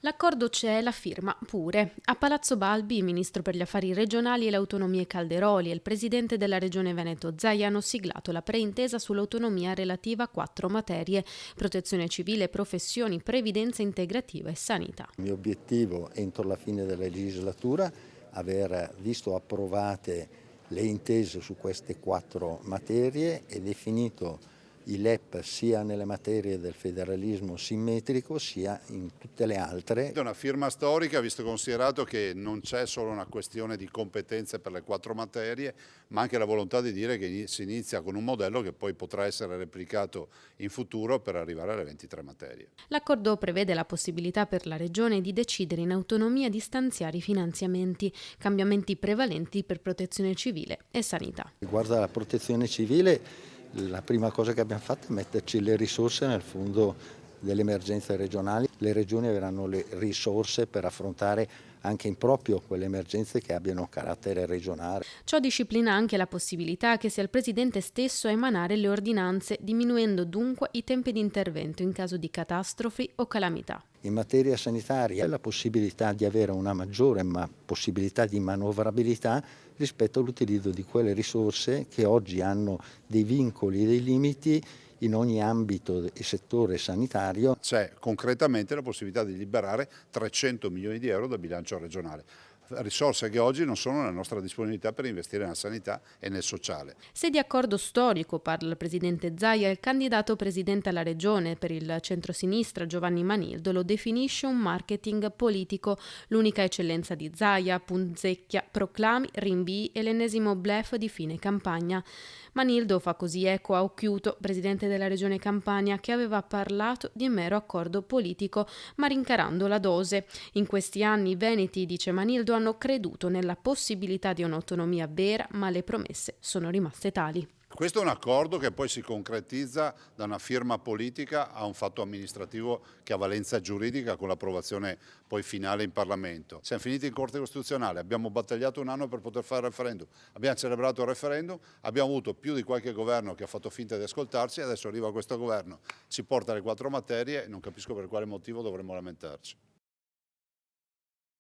L'accordo c'è, la firma pure. A Palazzo Balbi il ministro per gli affari regionali e le autonomie Calderoli e il presidente della regione Veneto Zaia hanno siglato la preintesa sull'autonomia relativa a 4 materie: protezione civile, professioni, previdenza integrativa e sanità. Il mio obiettivo entro la fine della legislatura aver visto approvate le intese su queste 4 materie e definito i LEP sia nelle materie del federalismo simmetrico sia in tutte le altre. È una firma storica, visto e considerato che non c'è solo una questione di competenze per le 4 materie, ma anche la volontà di dire che si inizia con un modello che poi potrà essere replicato in futuro per arrivare alle 23 materie. L'accordo prevede la possibilità per la regione di decidere in autonomia di stanziare i finanziamenti, cambiamenti prevalenti per protezione civile e sanità. Riguardo alla protezione civile, la prima cosa che abbiamo fatto è metterci le risorse nel fondo delle emergenze regionali. Le regioni avranno le risorse per affrontare anche in proprio quelle emergenze che abbiano carattere regionale. Ciò disciplina anche la possibilità che sia il Presidente stesso a emanare le ordinanze, diminuendo dunque i tempi di intervento in caso di catastrofi o calamità. In materia sanitaria la possibilità di avere una maggiore possibilità di manovrabilità rispetto all'utilizzo di quelle risorse che oggi hanno dei vincoli e dei limiti in ogni ambito e settore sanitario. C'è concretamente la possibilità di liberare 300 milioni di euro dal bilancio regionale. Risorse che oggi non sono nella nostra disponibilità per investire nella sanità e nel sociale. Se di accordo storico parla il presidente Zaia, il candidato presidente alla regione per il centrosinistra Giovanni Manildo lo definisce un marketing politico, l'unica eccellenza di Zaia, punzecchia, proclami, rinvii e l'ennesimo bluff di fine campagna. Manildo fa così eco a Occhiuto, presidente della regione Campania, che aveva parlato di mero accordo politico, ma rincarando la dose. In questi anni i veneti, dice Manildo, hanno creduto nella possibilità di un'autonomia vera, ma le promesse sono rimaste tali. Questo è un accordo che poi si concretizza da una firma politica a un fatto amministrativo che ha valenza giuridica con l'approvazione poi finale in Parlamento. Siamo finiti in Corte Costituzionale, abbiamo battagliato un anno per poter fare il referendum, abbiamo celebrato il referendum, abbiamo avuto più di qualche governo che ha fatto finta di ascoltarci e adesso arriva questo governo, ci porta le 4 materie e non capisco per quale motivo dovremmo lamentarci.